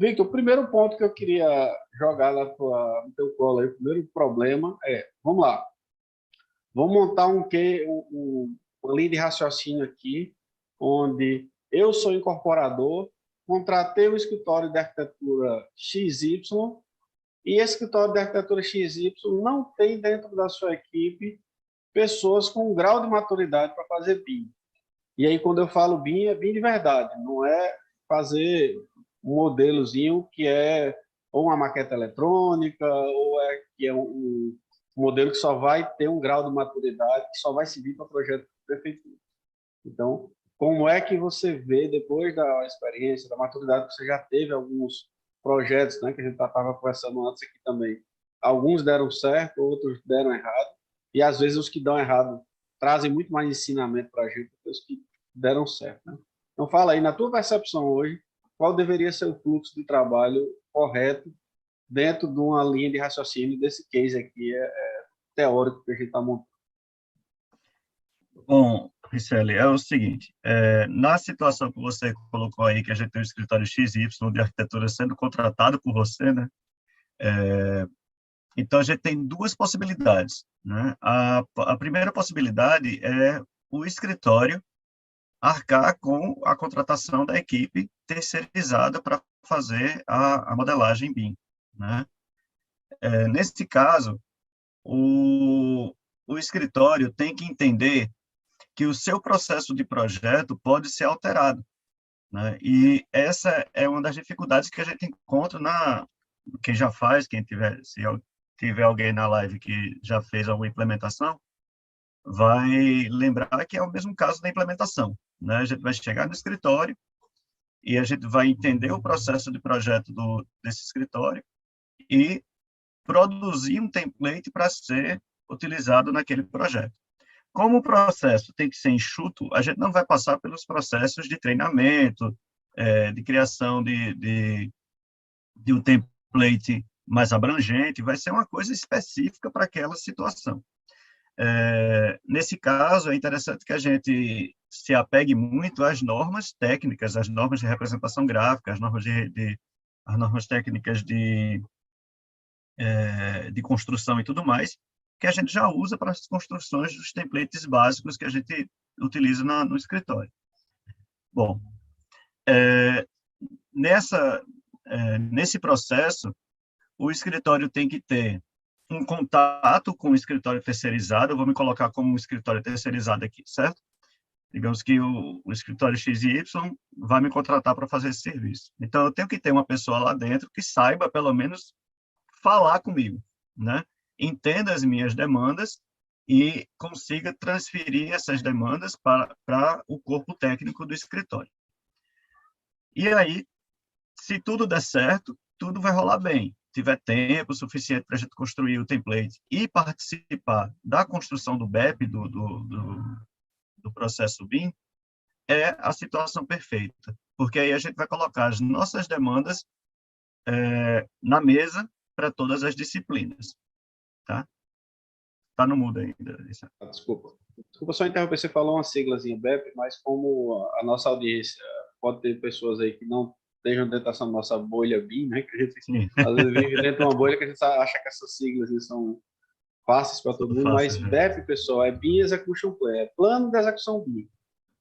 Victor, o primeiro ponto que eu queria jogar no teu colo aí, o primeiro problema vamos lá, vamos montar uma linha de raciocínio aqui, onde eu sou incorporador, contratei o escritório de arquitetura XY, e esse escritório de arquitetura XY não tem dentro da sua equipe pessoas com um grau de maturidade para fazer BIM. E aí, quando eu falo BIM, é BIM de verdade, não é fazer um modelozinho que é ou uma maqueta eletrônica, ou que é um modelo que só vai ter um grau de maturidade, que só vai servir para projeto de prefeitura. Então, como é que você vê, depois da experiência, da maturidade, que você já teve alguns projetos, né, que a gente estava conversando antes aqui também, alguns deram certo, outros deram errado, e às vezes os que dão errado trazem muito mais ensinamento para a gente do que os que deram certo, né? Então, fala aí, na tua percepção hoje, qual deveria ser o fluxo de trabalho correto dentro de uma linha de raciocínio desse case aqui teórico que a gente está montando? Bom, Richelle, é o seguinte, na situação que você colocou aí, que a gente tem um escritório XY de arquitetura sendo contratado por você, né? Então, a gente tem duas possibilidades, né? A primeira possibilidade é o escritório arcar com a contratação da equipe terceirizada para fazer a modelagem BIM, né? Nesse caso, o escritório tem que entender que o seu processo de projeto pode ser alterado, né? E essa é uma das dificuldades que a gente encontra quem já faz, se tiver alguém na live que já fez alguma implementação, vai lembrar que é o mesmo caso da implementação, né? A gente vai chegar no escritório e a gente vai entender o processo de projeto desse escritório e produzir um template para ser utilizado naquele projeto. Como o processo tem que ser enxuto, a gente não vai passar pelos processos de treinamento, de criação de um template mais abrangente, vai ser uma coisa específica para aquela situação. Nesse caso, é interessante que a gente se apegue muito às normas técnicas, às normas de representação gráfica, às normas técnicas de construção e tudo mais, que a gente já usa para as construções dos templates básicos que a gente utiliza no escritório. Bom, nesse processo, o escritório tem que ter um contato com o escritório terceirizado, eu vou me colocar como um escritório terceirizado aqui, certo? Digamos que o escritório XY vai me contratar para fazer esse serviço. Então, eu tenho que ter uma pessoa lá dentro que saiba, pelo menos, falar comigo, né? Entenda as minhas demandas e consiga transferir essas demandas para o corpo técnico do escritório. E aí, se tudo der certo, tudo vai rolar bem. Tiver tempo suficiente para a gente construir o template e participar da construção do BEP, do processo BIM, é a situação perfeita. Porque aí a gente vai colocar as nossas demandas na mesa para todas as disciplinas. Tá? Tá no mudo ainda. Desculpa só interromper, você falou uma siglazinha BEP, mas como a nossa audiência pode ter pessoas aí que não estejam dentro dessa nossa bolha BIM, né, que a gente às vezes vive dentro de uma bolha que a gente acha que essas siglas são fáceis para todo mundo, mas BEP, pessoal, é BIM Execution Plan, é Plano de Execução BIM.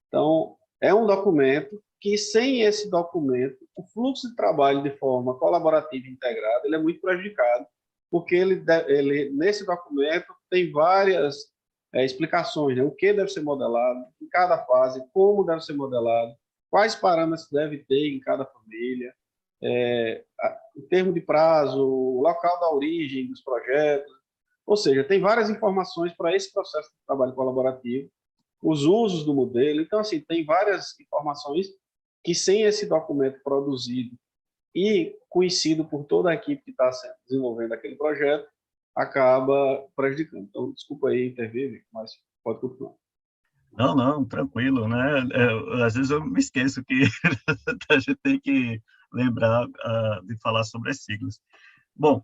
Então, é um documento que, sem esse documento, o fluxo de trabalho de forma colaborativa e integrada, ele é muito prejudicado, porque ele nesse documento tem várias explicações, né? O que deve ser modelado, em cada fase, como deve ser modelado, quais parâmetros deve ter em cada família, em termos de prazo, o local da origem dos projetos, ou seja, tem várias informações para esse processo de trabalho colaborativo, os usos do modelo. Então, assim, tem várias informações que, sem esse documento produzido e conhecido por toda a equipe que está desenvolvendo aquele projeto, acaba prejudicando. Então, desculpa aí intervir, mas pode continuar. Não, tranquilo, né? Às vezes eu me esqueço que a gente tem que lembrar de falar sobre as siglas. Bom,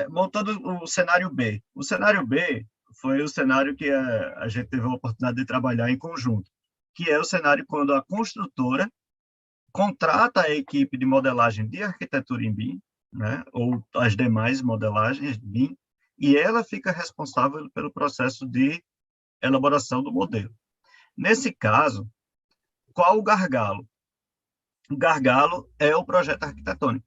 montando o cenário B. O cenário B foi o cenário que a gente teve a oportunidade de trabalhar em conjunto, que é o cenário quando a construtora contrata a equipe de modelagem de arquitetura em BIM, né, ou as demais modelagens de BIM, e ela fica responsável pelo processo de elaboração do modelo. Nesse caso, qual o gargalo? O gargalo é o projeto arquitetônico,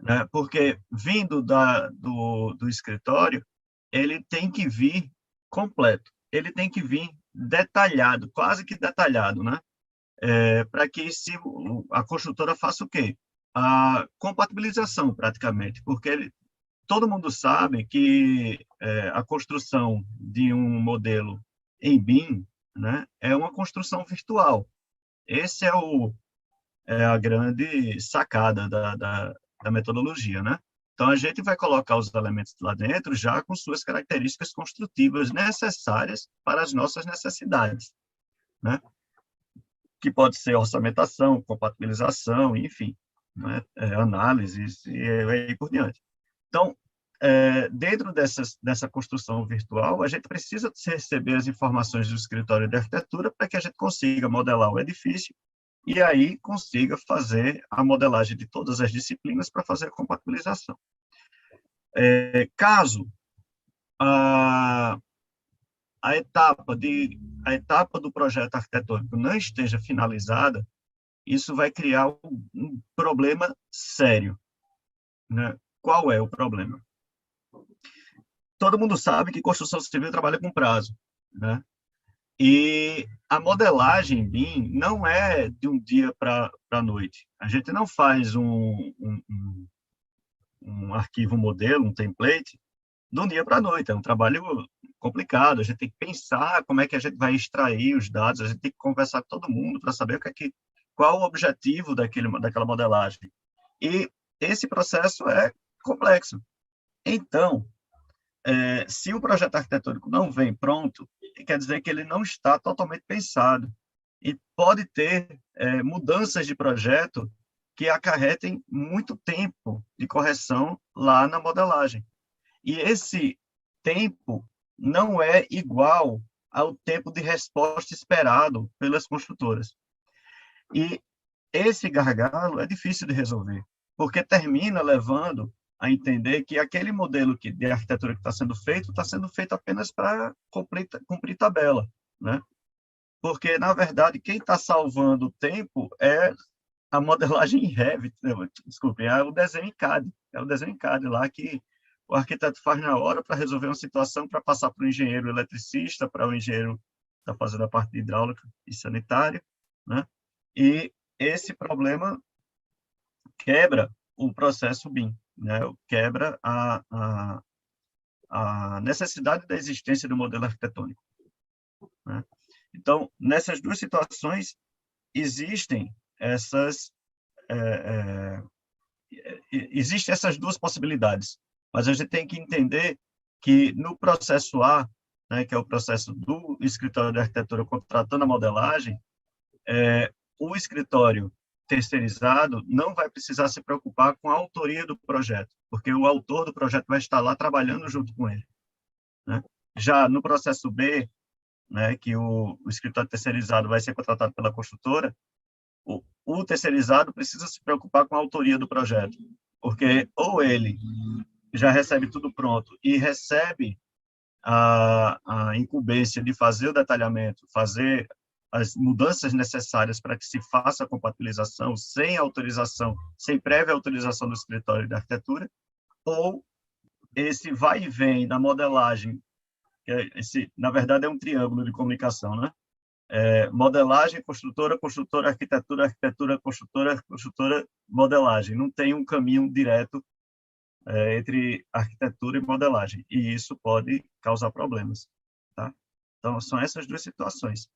né, porque vindo do escritório, ele tem que vir completo, ele tem que vir detalhado, quase que detalhado, né? Para que a construtora faça o quê? A compatibilização, praticamente, porque todo mundo sabe que a construção de um modelo em BIM, né, é uma construção virtual. Esse é a grande sacada da metodologia, né? Então, a gente vai colocar os elementos lá dentro já com suas características construtivas necessárias para as nossas necessidades, né? Que pode ser orçamentação, compatibilização, enfim, né? Análises e aí por diante. Então, dentro dessa construção virtual, a gente precisa receber as informações do escritório de arquitetura para que a gente consiga modelar o edifício e aí consiga fazer a modelagem de todas as disciplinas para fazer a compatibilização. Caso a etapa do projeto arquitetônico não esteja finalizada, isso vai criar um problema sério, né? Qual é o problema? Todo mundo sabe que construção civil trabalha com prazo, né? E a modelagem BIM não é de um dia para a noite. A gente não faz um arquivo modelo, um template, de um dia para a noite. É um trabalho complicado. A gente tem que pensar como é que a gente vai extrair os dados, a gente tem que conversar com todo mundo para saber qual o objetivo daquela modelagem. E esse processo é complexo. Então, se o projeto arquitetônico não vem pronto, quer dizer que ele não está totalmente pensado. E pode ter mudanças de projeto que acarretem muito tempo de correção lá na modelagem. E esse tempo não é igual ao tempo de resposta esperado pelas construtoras. E esse gargalo é difícil de resolver, porque termina levando a entender que aquele modelo de arquitetura que está sendo feito apenas para cumprir tabela, né? Porque, na verdade, quem está salvando o tempo é a modelagem em Revit, desculpe, é o desenho em CAD. É o desenho em CAD lá que o arquiteto faz na hora para resolver uma situação, para passar para o engenheiro eletricista, para o engenheiro que está fazendo a parte de hidráulica e sanitária, né? E esse problema quebra o processo BIM, né? Quebra a necessidade da existência do modelo arquitetônico, né? Então, nessas duas situações, existem essas duas possibilidades, mas a gente tem que entender que no processo A, né, que é o processo do escritório de arquitetura contratando a modelagem, o escritório terceirizado não vai precisar se preocupar com a autoria do projeto, porque o autor do projeto vai estar lá trabalhando junto com ele, né? Já no processo B, né, que o escritório terceirizado vai ser contratado pela construtora, o terceirizado precisa se preocupar com a autoria do projeto, porque ou ele já recebe tudo pronto e recebe a incumbência de fazer o detalhamento, fazer as mudanças necessárias para que se faça a compatibilização sem autorização, sem prévia autorização do escritório de arquitetura, ou esse vai e vem da modelagem, na verdade é um triângulo de comunicação, né? Modelagem, construtora, construtora, arquitetura, arquitetura, construtora, construtora, modelagem. Não tem um caminho direto entre arquitetura e modelagem, e isso pode causar problemas, tá? Então, são essas duas situações.